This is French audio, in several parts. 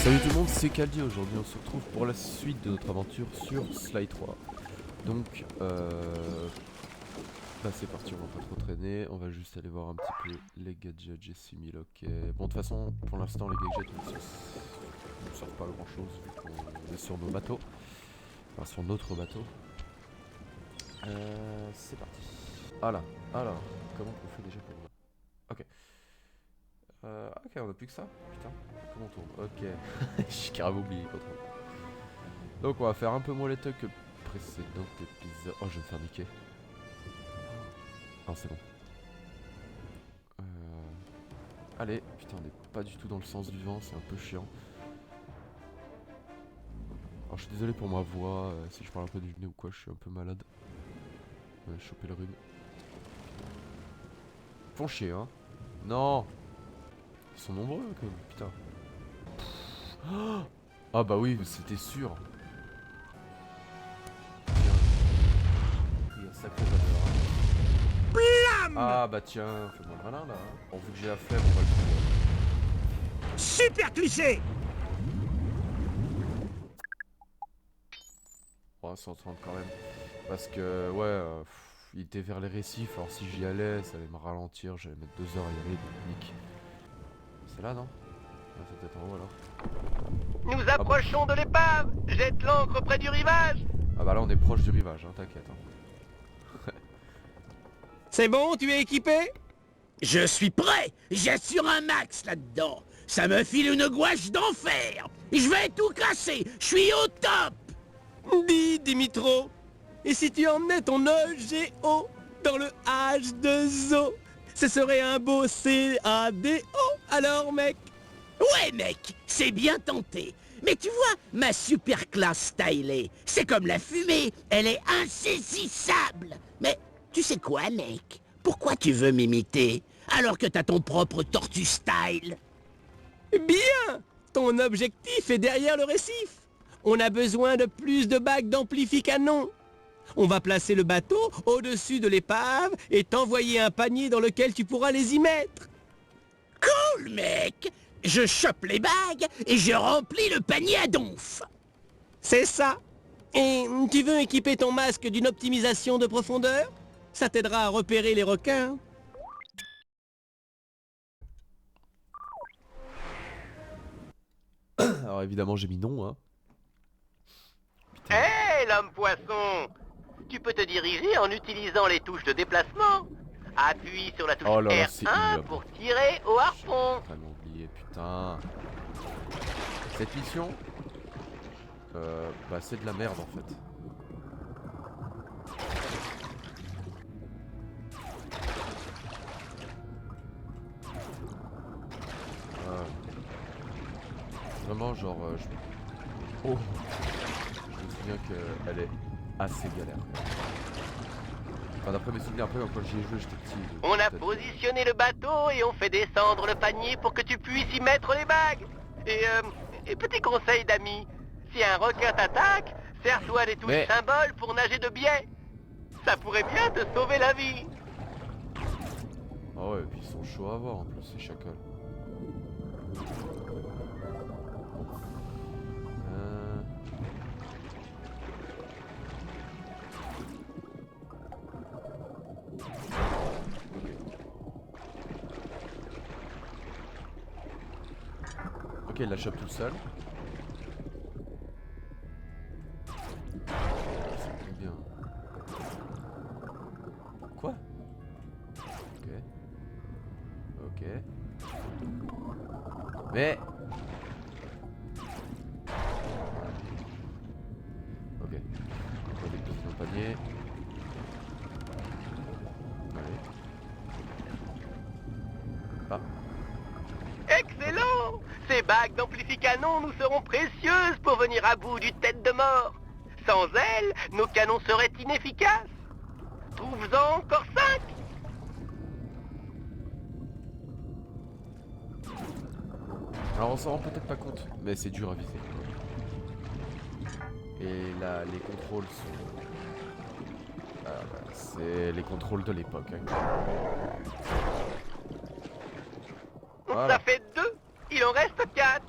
Salut tout le monde, c'est Caldi. Aujourd'hui on se retrouve pour la suite de notre aventure sur Sly 3. Donc c'est parti, on va pas trop traîner, on va juste aller voir un petit peu les gadgets. J'ai 6000, ok. Bon, de toute façon pour l'instant les gadgets ne servent pas à grand chose vu qu'on est sur nos bateaux. Enfin sur notre bateau. C'est parti. Alors, comment on fait déjà pour moi? Ok. Ok, on a plus que ça. Putain, comment on tourne? Ok, j'ai carrément oublié qu'on tourne. Donc on va faire un peu moins les tugs que le précédent épisode. Oh, je vais me faire niquer. Non, c'est bon. Allez, putain, on n'est pas du tout dans le sens du vent, c'est un peu chiant. Alors je suis désolé pour ma voix, si je parle un peu du nez ou quoi, je suis un peu malade. On va choper le rhume. Ils font chier, hein. Non. Ils sont nombreux, quand même, putain. Ah bah oui, c'était sûr. Il y a un sacré valeur, hein. Ah bah tiens, fais-moi le malin là. Bon, vu que j'ai la flemme, on va le prendre. Super cliché. Ouais, 130 quand même. Parce que, ouais, il était vers les récifs, alors si j'y allais, ça allait me ralentir, j'allais mettre 2 heures à y aller, donc nique. C'est là, non? Ah, c'est peut-être en haut alors. Nous approchons de l'épave. Jette l'ancre près du rivage. Ah bah là, on est proche du rivage, hein, t'inquiète. Hein. C'est bon, tu es équipé? Je suis prêt. J'assure un max là-dedans. Ça me file une gouache d'enfer. Je vais tout casser. Je suis au top. Dis, Dimitro. Et si tu emmenais ton EGO dans le H2O? Ce serait un beau CADO, alors mec? Ouais mec, c'est bien tenté. Mais tu vois, ma super classe stylée, c'est comme la fumée. Elle est insaisissable. Mais tu sais quoi mec? Pourquoi tu veux m'imiter alors que t'as ton propre tortue style? Bien. Ton objectif est derrière le récif. On a besoin de plus de bagues d'amplificanon. On va placer le bateau au-dessus de l'épave et t'envoyer un panier dans lequel tu pourras les y mettre. Cool mec. Je chope les bagues et je remplis le panier à donf. C'est ça. Et tu veux équiper ton masque d'une optimisation de profondeur? Ça t'aidera à repérer les requins. Alors évidemment, j'ai mis non, hein. Putain. Hé, l'homme poisson. Tu peux te diriger en utilisant les touches de déplacement. Appuie sur la touche Oh là là, c'est R1 ignoble. pour tirer au harpon. J'ai vraiment oublié, putain. Cette mission, c'est de la merde en fait. Vraiment genre oh, je me souviens qu'elle est assez galère. Enfin d'après mes souvenirs, après quand j'y ai joué j'étais petit. On a positionné le bateau et on fait descendre le panier pour que tu puisses y mettre les bagues. Et petit conseil d'ami, si un requin t'attaque, sers-toi des touches symboles pour nager de biais. Ça pourrait bien te sauver la vie. Ah ouais, et puis ils sont chauds à voir en plus ces chacals. Ok, il la chope tout seul. C'est bien. Quoi? Ok. Ok. Mais... Ok. On va déplacer le panier. Allez. Ah. Excellent! Ces bagues d'amplificanon nous seront précieuses pour venir à bout du tête de mort. Sans elles, nos canons seraient inefficaces. Trouve-en encore 5. Alors on s'en rend peut-être pas compte, mais c'est dur à viser. Et là, les contrôles sont... c'est les contrôles de l'époque. Hein. Voilà. Ça fait 2. Il en reste 4.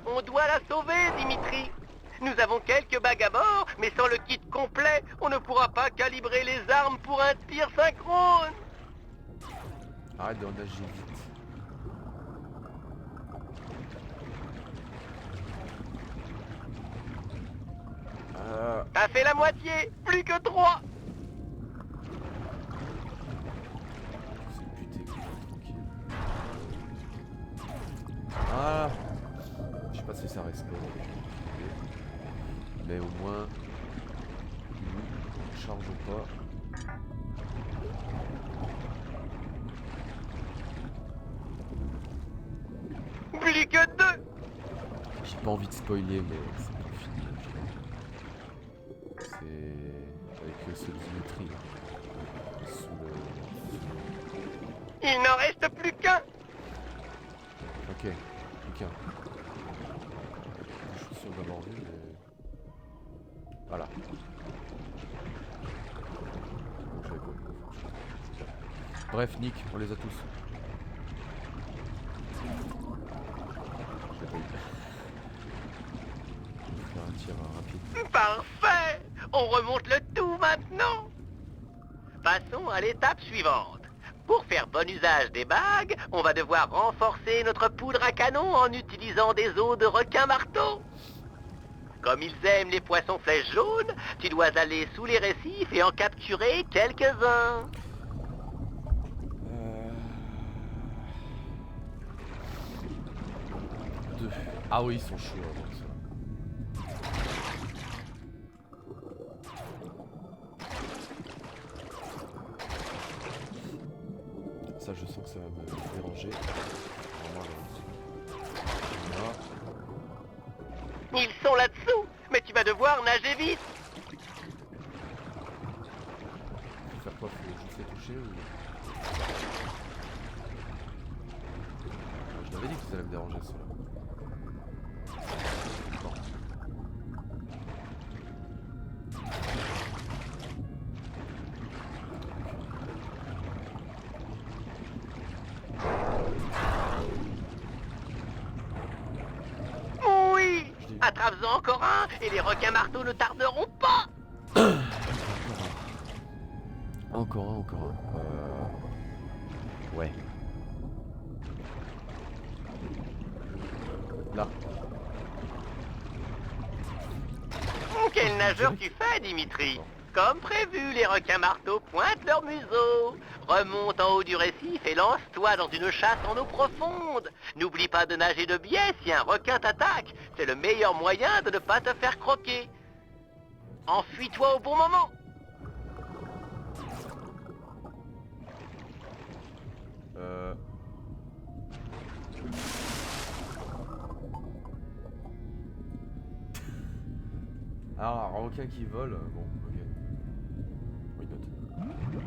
On On doit la sauver, Dimitri. Nous avons quelques bagues à bord, mais sans le kit complet, on ne pourra pas calibrer les armes pour un tir synchrone. Arrête de nager vite. T'as fait la moitié, plus que 3. C'est buté, tranquille. Ah, je sais pas si ça respecte. Mais au moins, ne charge pas. Plus que 2. J'ai pas envie de spoiler, mais c'est pas fini. C'est avec ce Dimitri là. Sous le... Il n'en reste plus qu'un. Ok, plus qu'un. Je suis sûr d'avoir vu, mais... Voilà. J'avais pas vu. Bref, Nick, on les a tous. J'ai pas eu. Je vais faire un tir rapide. Parfait. On remonte le tout maintenant. Passons à l'étape suivante. Pour faire bon usage des bagues, on va devoir renforcer notre poudre à canon en utilisant des os de requin-marteau. Comme ils aiment les poissons flèches jaunes, tu dois aller sous les récifs et en capturer quelques-uns. Deux. Ah oui, ils sont chauds avant ça. Ça, je sens que ça va me déranger. Vraiment, là. Ils sont là-dessous, mais tu vas devoir nager vite. Faut faire quoi? Faut juste les toucher ou... Je t'avais dit que ça allait me déranger, ça. Oui, attrape-en encore un et les requins-marteaux ne tarderont pas. Encore un. Ouais. Là. Quel nageur tu fais, Dimitri? Comme prévu, les requins-marteaux pointent leur museau. Remonte en haut du récif et lance-toi dans une chasse en eau profonde. N'oublie pas de nager de biais si un requin t'attaque. C'est le meilleur moyen de ne pas te faire croquer. Enfuis-toi au bon moment. Ah, un requin qui vole, bon, ok. Oui, note.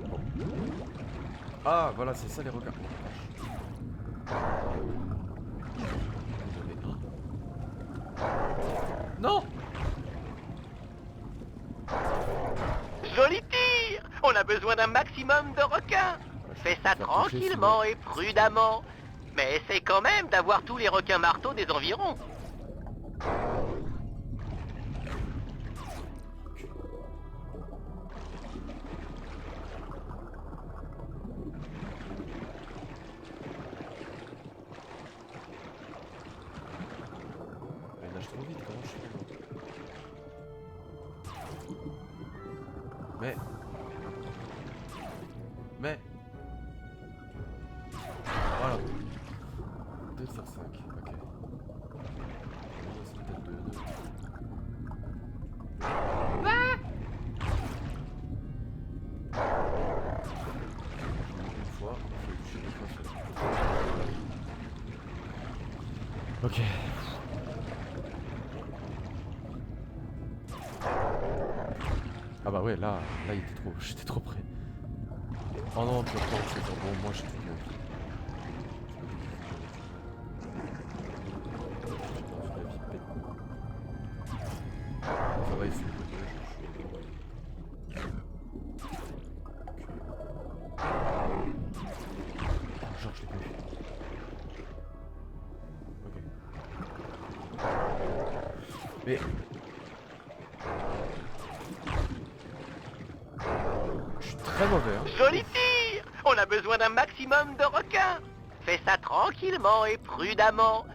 Bon. Ah, voilà, c'est ça les requins. Non! Joli tir. On a besoin d'un maximum de requins. Fais ça tranquillement et prudemment. Mais essaie quand même d'avoir tous les requins marteaux des environs. Il nage trop vite, comment je fais? Mais... Voilà. 2 sur 5, ok. C'est peut-être 2. Une fois, il faut toucher une fois sur... Ok. Ah bah ouais, là il était trop... J'étais trop près. Oh non, tu vas pas c'est bon, moi je suis trop... Ça va, il faut... Genre, je l'ai pas vu. Ok. Mais... Je suis très mauvais, hein. Joli tir! On a besoin d'un maximum de requins. Fais ça tranquillement et prudemment.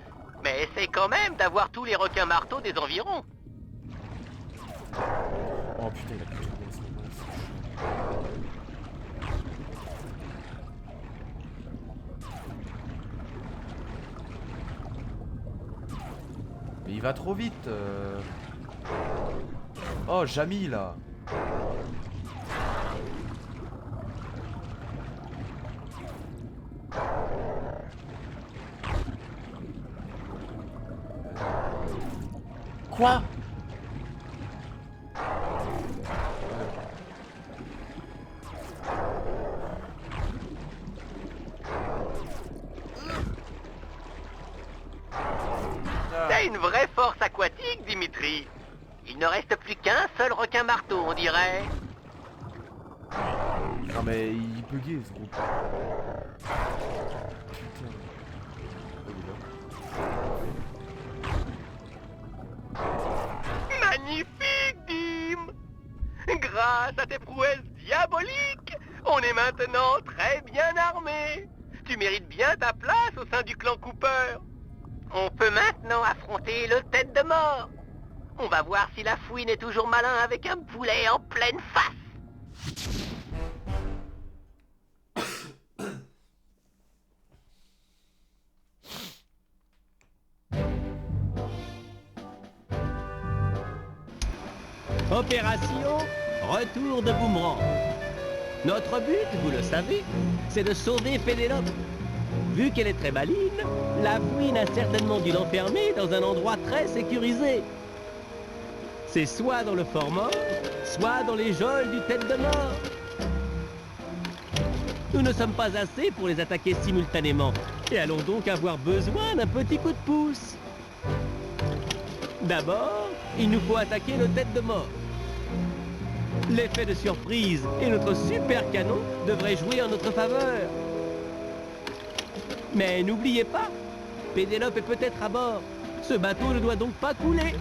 Mais essaie quand même d'avoir tous les requins marteaux des environs. Oh putain, il a pris à ce moment-là, c'est Mais il va trop vite. Oh, Jamy là. Quoi? T'as une vraie force aquatique, Dimitri. Il ne reste plus qu'un seul requin marteau, on dirait. Non mais il buguait ce groupe. Putain. Oh, il est là. Magnifique, Dim! Grâce à tes prouesses diaboliques, on est maintenant très bien armé. Tu mérites bien ta place au sein du clan Cooper. On peut maintenant affronter le tête de mort. On va voir si la fouine est toujours malin avec un boulet en pleine face. Opération Retour de Boomerang. Notre but, vous le savez, c'est de sauver Pénélope. Vu qu'elle est très maligne, la fouine a certainement dû l'enfermer dans un endroit très sécurisé. C'est soit dans le fort mort, soit dans les geôles du tête de mort. Nous ne sommes pas assez pour les attaquer simultanément et allons donc avoir besoin d'un petit coup de pouce. D'abord, il nous faut attaquer le tête de mort. L'effet de surprise et notre super canon devraient jouer en notre faveur. Mais n'oubliez pas, Pénélope est peut-être à bord. Ce bateau ne doit donc pas couler.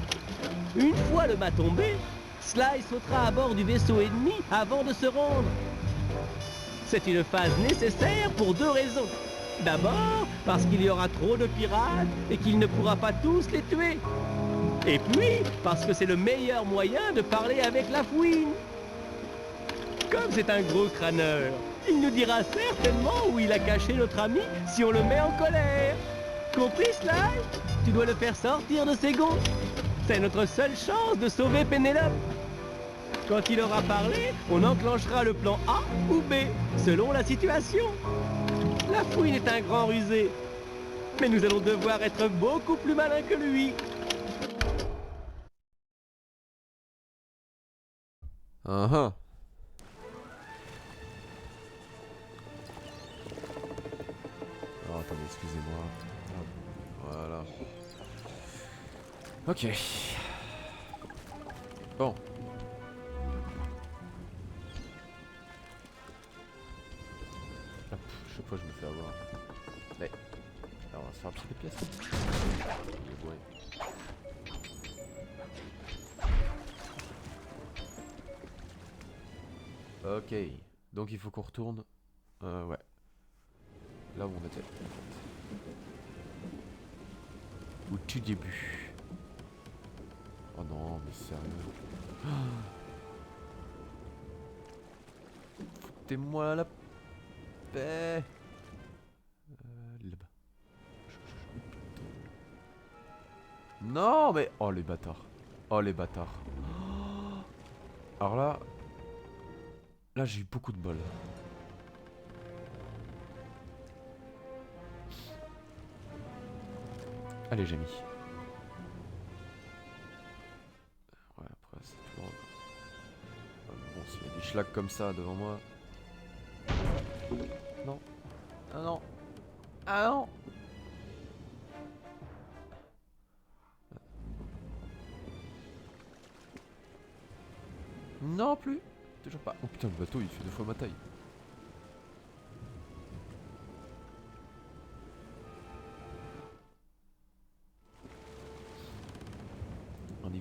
Une fois le mât tombé, Sly sautera à bord du vaisseau ennemi avant de se rendre. C'est une phase nécessaire pour deux raisons. D'abord, parce qu'il y aura trop de pirates et qu'il ne pourra pas tous les tuer. Et puis, parce que c'est le meilleur moyen de parler avec la fouine. Comme c'est un gros crâneur, il nous dira certainement où il a caché notre ami si on le met en colère. Compris, Sly? Tu dois le faire sortir de ses gonds. C'est notre seule chance de sauver Pénélope. Quand il aura parlé, on enclenchera le plan A ou B, selon la situation. La fouine est un grand rusé. Mais nous allons devoir être beaucoup plus malins que lui. Ah. Oh, attendez, excusez-moi. Voilà. Ok. Bon. Ah, chaque fois je me fais avoir. Mais. Alors on va se faire un petit peu de pièces. Il est bourré. Ok. Donc il faut qu'on retourne. Ouais. Là où on était. Au tout début. Oh non, mais sérieux. Foutez-moi la paix. Là-bas. Non, mais... Oh les bâtards. Oh les bâtards. Alors là... Là j'ai eu beaucoup de bol. Allez, j'ai mis. Ouais, après, c'est toujours... Bon, s'il y a des schlags comme ça devant moi... Non. Ah non. Ah non. Non plus. Toujours pas. Oh putain, le bateau, il fait 2 fois ma taille.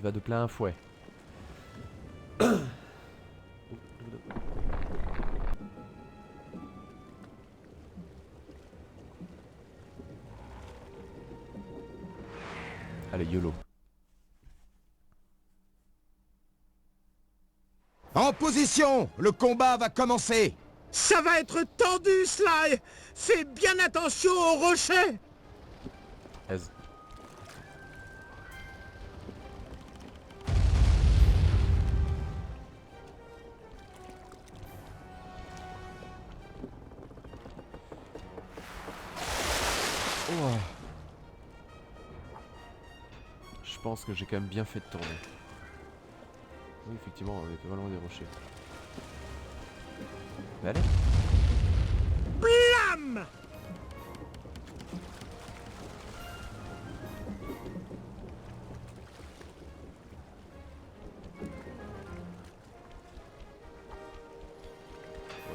il va de plein fouet. Allez, YOLO. En position! Le combat va commencer! Ça va être tendu, Sly. Fais bien attention aux rochers. Aise. Oh. Je pense que j'ai quand même bien fait de tourner. Oui, effectivement, on est pas loin des rochers. Mais allez. Blam!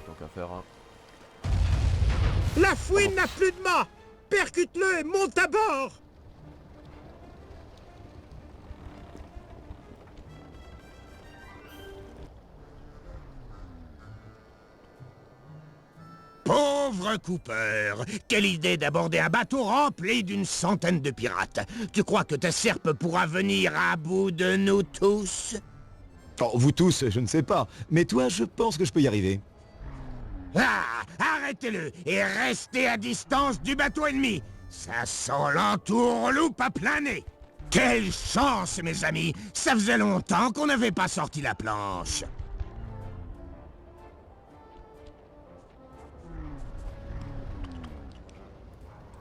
Tant qu'à faire, hein. La fouine n'a plus de mât. Percute-le et monte à bord. Pauvre Cooper! Quelle idée d'aborder un bateau rempli d'une centaine de pirates! Tu crois que ta serpe pourra venir à bout de nous tous? Oh, vous tous, je ne sais pas. Mais toi, je pense que je peux y arriver. Ah! Arrêtez-le et restez à distance du bateau ennemi! Ça sent l'entourloupe à plein nez! Quelle chance, mes amis! Ça faisait longtemps qu'on n'avait pas sorti la planche!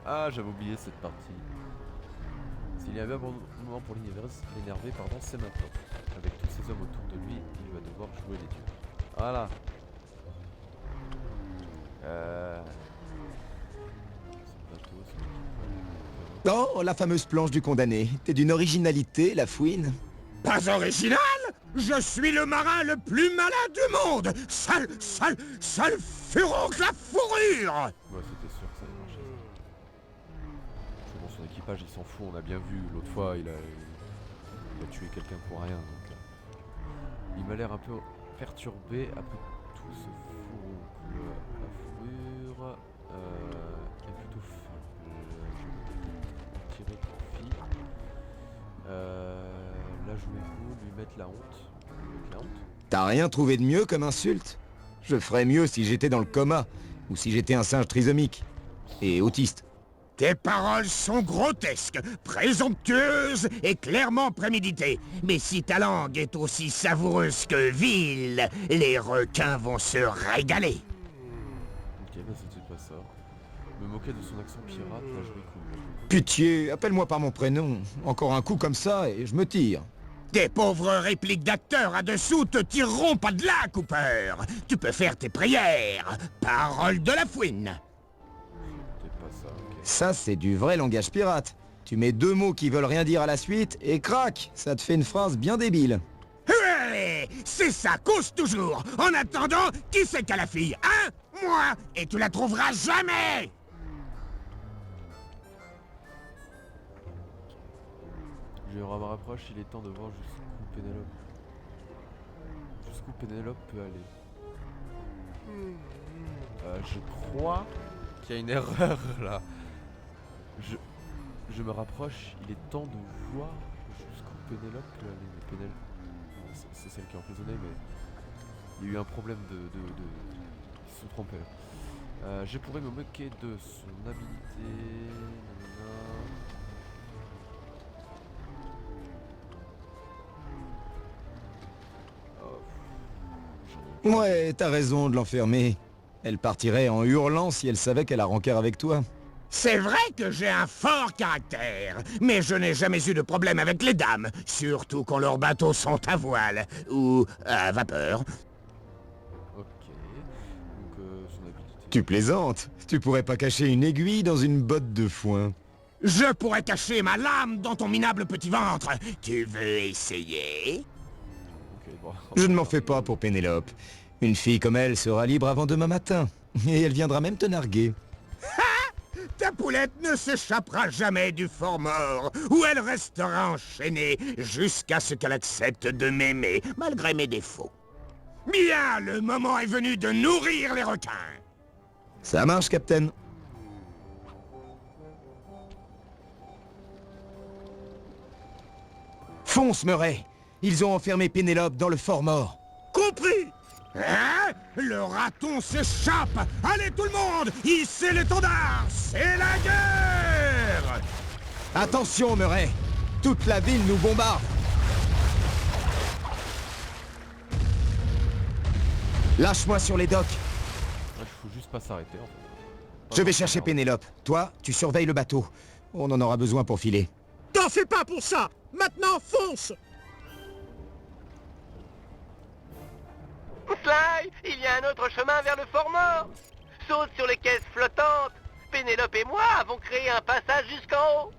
Ah, j'avais oublié cette partie. S'il y avait un bon moment pour l'énerver, pardon, c'est maintenant. Avec tous ces hommes autour de lui, il va devoir jouer les dieux. Voilà. Ce bateau, c'est... Oh, la fameuse planche du condamné. T'es d'une originalité, la fouine. Pas original? Je suis le marin le plus malin du monde! Sale furoncle à fourrure! Ouais, c'était sûr que ça allait marcher. C'est bon, son équipage, il s'en fout, on a bien vu. L'autre fois, il a tué quelqu'un pour rien. Donc, il m'a l'air un peu perturbé après tout ce furoncle à fourrure. Est plutôt faible. Je vais tirer profit. Là, jouez-vous, lui mettre la honte. T'as rien trouvé de mieux comme insulte? Je ferais mieux si j'étais dans le coma. Ou si j'étais un singe trisomique. Et autiste. Tes paroles sont grotesques, présomptueuses et clairement préméditées. Mais si ta langue est aussi savoureuse que vile, les requins vont se régaler. Ok, bah c'était pas ça. Me moquer de son accent pirate, là je cool. Pitié, appelle-moi par mon prénom. Encore un coup comme ça et je me tire. Tes pauvres répliques d'acteurs à dessous te tireront pas de là, Cooper. Tu peux faire tes prières. Parole de la fouine. C'était pas ça, ok. Ça, c'est du vrai langage pirate. Tu mets deux mots qui veulent rien dire à la suite et crac, ça te fait une phrase bien débile. Ouais, c'est ça, cause toujours. En attendant, qui c'est qu'a la fille, hein? Moi, et tu la trouveras jamais. Je me rapproche, il est temps de voir jusqu'où Pénélope peut aller. Je crois qu'il y a une erreur là. Je me rapproche, il est temps de voir jusqu'où Pénélope peut aller. Mais Pénélope, c'est celle qui est emprisonnée, mais il y a eu un problème de... Ils se sont trompés là. Je pourrais me moquer de son habilité. Ouais, t'as raison de l'enfermer. Elle partirait en hurlant si elle savait qu'elle a rancœur avec toi. C'est vrai que j'ai un fort caractère, mais je n'ai jamais eu de problème avec les dames, surtout quand leurs bateaux sont à voile, ou à vapeur. Ok. Donc son habilité. Tu plaisantes? Tu pourrais pas cacher une aiguille dans une botte de foin? Je pourrais cacher ma lame dans ton minable petit ventre. Tu veux essayer? Ok, bon. Je ne m'en fais pas pour Pénélope. Une fille comme elle sera libre avant demain matin. Et elle viendra même te narguer. T'as poulette ne s'échappera jamais du fort mort, où elle restera enchaînée jusqu'à ce qu'elle accepte de m'aimer, malgré mes défauts. Bien, le moment est venu de nourrir les requins. Ça marche, Captain. Fonce, Murray. Ils ont enfermé Pénélope dans le fort mort. Compris? Hein? Le raton s'échappe! Allez tout le monde! Hissez l'étendard! C'est la guerre! Attention, Murray. Toute la ville nous bombarde. Lâche-moi sur les docks. Ouais, faut juste pas s'arrêter en fait. Je vais chercher Pénélope. Toi, tu surveilles le bateau. On en aura besoin pour filer. T'en fais pas pour ça! Maintenant, fonce! Sly, il y a un autre chemin vers le fort mort. Saute sur les caisses flottantes. Pénélope et moi avons créé un passage jusqu'en haut.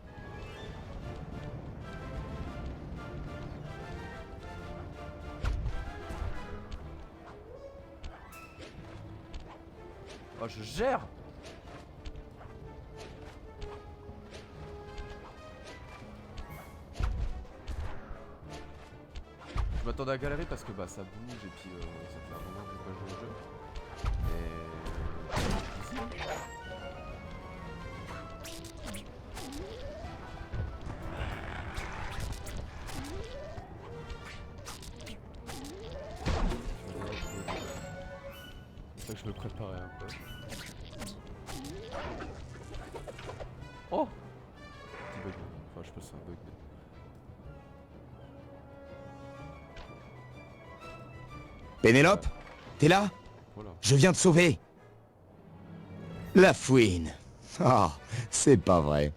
Oh, je gère. Je m'attendais à galérer parce que bah ça bouge et puis ça fait un moment que j'ai pas joué au jeu. Mais... C'est ça que je me préparais un peu. Oh! Petit bug. Enfin je pense que c'est un bug. Pénélope, t'es là? Voilà. Je viens te sauver. La fouine. Ah, c'est pas vrai.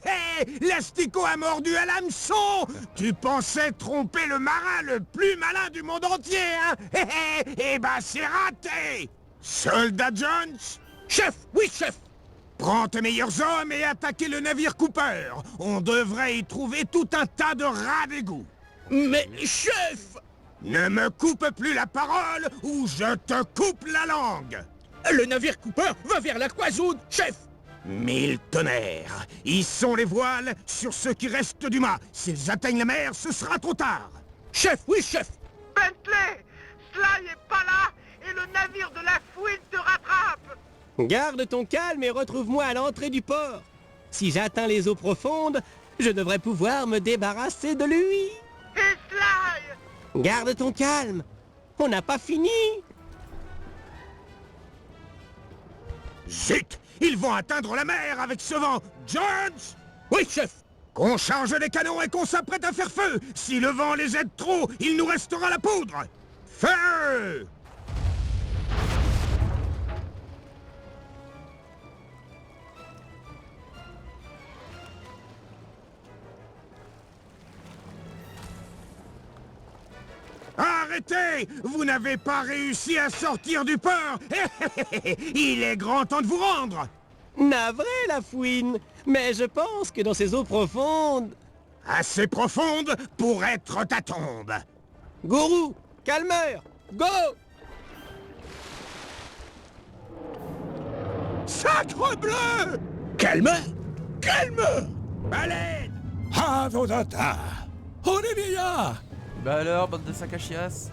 Hé! L'asticot a mordu à l'hameçon! Tu pensais tromper le marin le plus malin du monde entier, hein? Eh ben, c'est raté! Soldat Jones? Chef! Oui, chef! Prends tes meilleurs hommes et attaquez le navire Cooper. On devrait y trouver tout un tas de rats d'égout. Mais, chef! Ne me coupe plus la parole ou je te coupe la langue! Le navire Cooper va vers la Quasoune, chef! Mille tonnerres! Hissons les voiles sur ceux qui restent du mât. S'ils atteignent la mer, ce sera trop tard. Chef, oui, chef! Bentley, Sly est pas là et le navire de la fouine te rattrape. Garde ton calme et retrouve-moi à l'entrée du port. Si j'atteins les eaux profondes, je devrais pouvoir me débarrasser de lui. Et Sly! Garde ton calme. On n'a pas fini. Zut! Ils vont atteindre la mer avec ce vent. Jones! Oui, chef! Qu'on charge les canons et qu'on s'apprête à faire feu. Si le vent les aide trop, il nous restera la poudre. Feu! Arrêtez! Vous n'avez pas réussi à sortir du port. Il est grand temps de vous rendre. Navré, la fouine. Mais je pense que dans ces eaux profondes... Assez profonde pour être ta tombe. Gourou, calmeur, go! Sacre bleu! Calme! Calme! Baleine! Havodata! Olivia! Bah alors, bande de sacs à chiasse.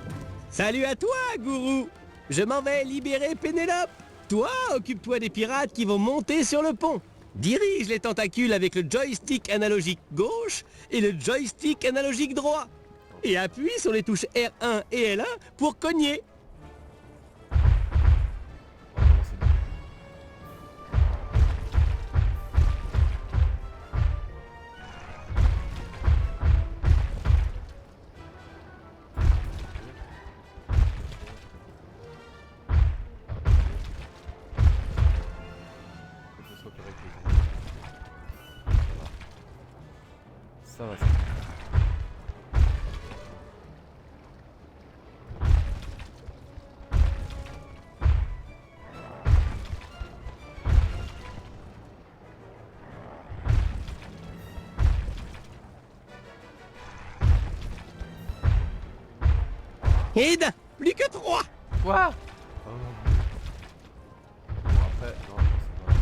Salut à toi, gourou. Je m'en vais libérer Pénélope. Toi, occupe-toi des pirates qui vont monter sur le pont. Dirige les tentacules avec le joystick analogique gauche et le joystick analogique droit. Et appuie sur les touches R1 et L1 pour cogner. Ça va, Ed, plus que 3. Quoi? Oh non. Bon, après, normalement, ça va.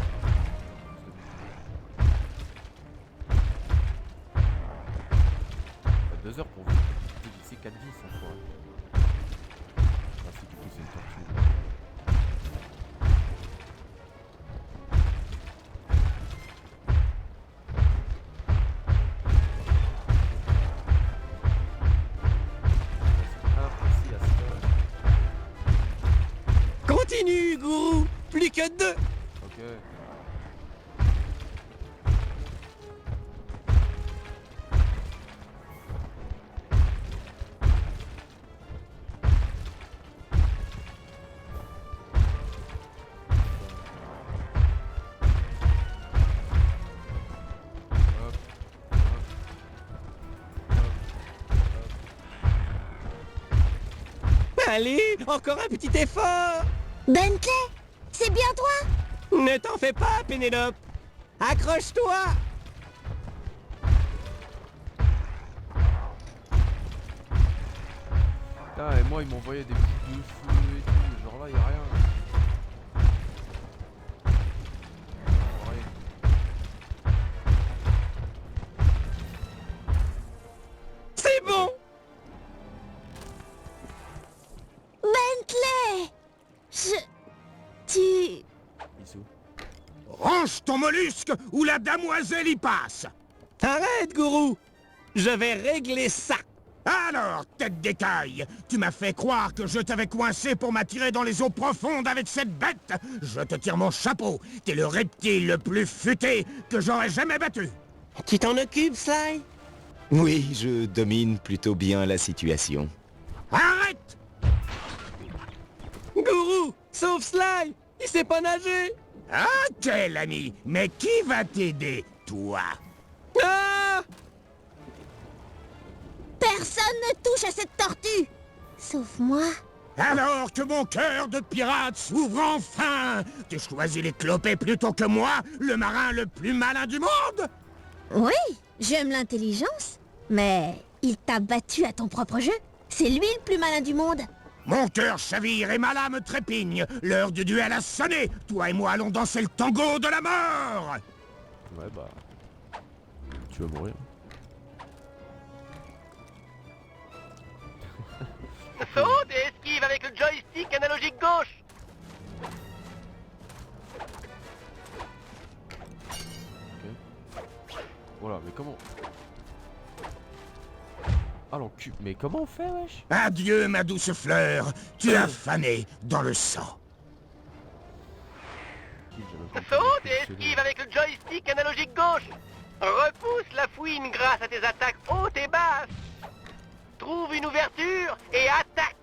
2 heures pour vous. C'est 4 vies sans fois. Ah, si, du coup, c'est une tortue. Continue, gourou. Plus que 2. Ok. Allez, encore un petit effort. Bentley, c'est bien toi? Ne t'en fais pas, Pénélope. Accroche-toi. Putain, et moi, ils m'envoyaient des bouts de feu et tout. Genre là, y'a rien. C'est bon. Bentley! Tu... Bisous. Range ton mollusque ou la damoiselle y passe. Arrête, gourou. Je vais régler ça. Alors, tête d'écaille, tu m'as fait croire que je t'avais coincé pour m'attirer dans les eaux profondes avec cette bête. Je te tire mon chapeau. T'es le reptile le plus futé que j'aurais jamais battu. Tu t'en occupes, Sly? Oui, je domine plutôt bien la situation. Arrête! Gourou, sauve Sly. Il sait pas nager. Ok, l'ami, mais qui va t'aider, toi? Ah! Personne ne touche à cette tortue! Sauf moi. Alors que mon cœur de pirate s'ouvre enfin! Tu choisis les clopets plutôt que moi, le marin le plus malin du monde? Oui, j'aime l'intelligence, mais il t'a battu à ton propre jeu. C'est lui le plus malin du monde. Mon cœur chavire et ma lame trépigne. L'heure du duel a sonné. Toi et moi allons danser le tango de la mort. Ouais, bah. Tu vas mourir. Saute et esquive avec le joystick analogique gauche. Ok. Voilà, mais comment? Ah l'encul. Mais comment on fait, wesh? Adieu, ma douce fleur. Tu as fané dans le sang. Saute et esquive avec le joystick analogique gauche. Repousse la fouine grâce à tes attaques hautes et basses. Trouve une ouverture et attaque.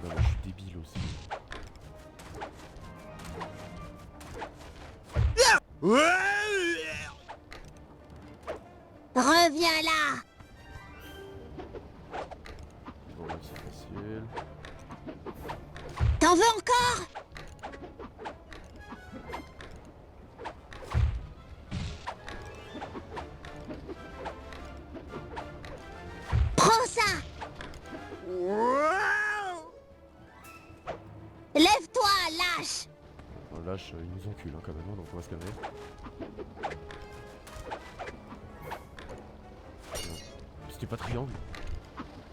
Non, mais je suis débile aussi. Reviens là. Bon, là, c'est facile. T'en veux encore? Prends ça. Lève-toi, lâche. Bon, lâche, ils nous enculent hein, quand même, donc on va se calmer. C'était pas triangle.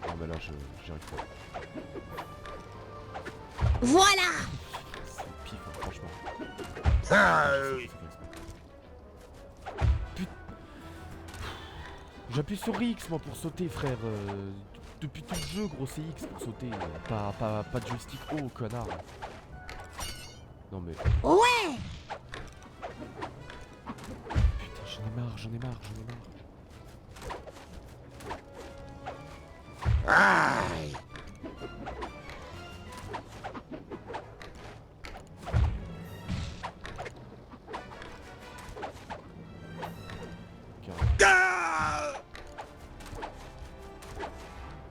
Non mais là j'y arrive pas. Voilà. C'est pif hein, franchement. Ah, C'est fait exprès. J'appuie sur X moi pour sauter frère. Depuis tout le jeu gros c'est X pour sauter. Pas de joystick haut connard. Non mais. Ouais. Putain j'en ai marre. aïe. Ah!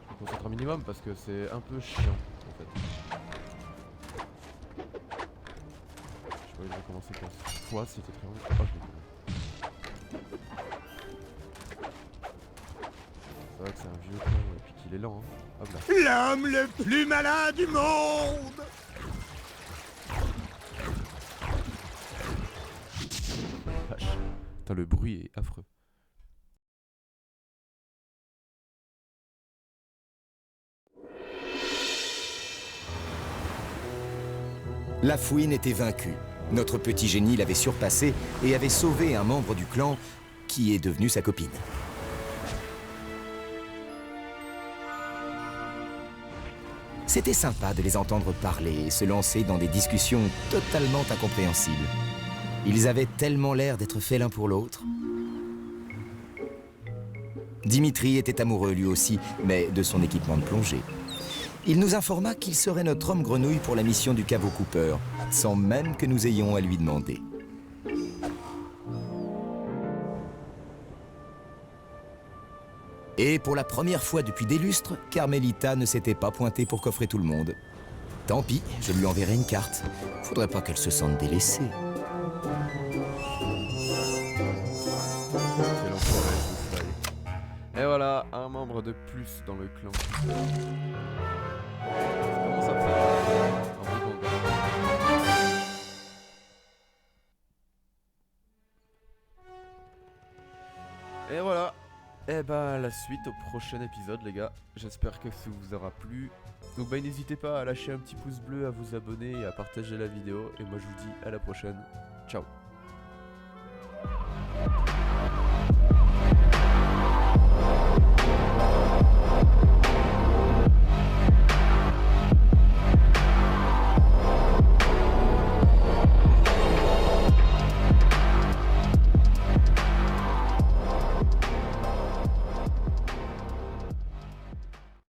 Je me concentre un minimum parce que c'est un peu chiant en fait. Je vais recommencer quoi fois si c'était triangle. Oh je l'ai trouvé. C'est vrai que c'est un vieux con et puis qu'il il est lent, hein. Hop là. L'homme le plus malin du monde. Vache. Putain, le bruit est affreux. La fouine était vaincue. Notre petit génie l'avait surpassé et avait sauvé un membre du clan qui est devenu sa copine. C'était sympa de les entendre parler et se lancer dans des discussions totalement incompréhensibles. Ils avaient tellement l'air d'être faits l'un pour l'autre. Dimitri était amoureux lui aussi, mais de son équipement de plongée. Il nous informa qu'il serait notre homme grenouille pour la mission du caveau Cooper, sans même que nous ayons à lui demander. Et pour la première fois depuis des lustres, Carmelita ne s'était pas pointée pour coffrer tout le monde. Tant pis, je lui enverrai une carte. Faudrait pas qu'elle se sente délaissée. Quel enfoiré, ce style. Et voilà, un membre de plus dans le clan. Comment ça me fait un peu bon. Et voilà. Et bah la suite au prochain épisode les gars. J'espère que ça vous aura plu. Donc bah n'hésitez pas à lâcher un petit pouce bleu, à vous abonner et à partager la vidéo. Et moi je vous dis à la prochaine. Ciao.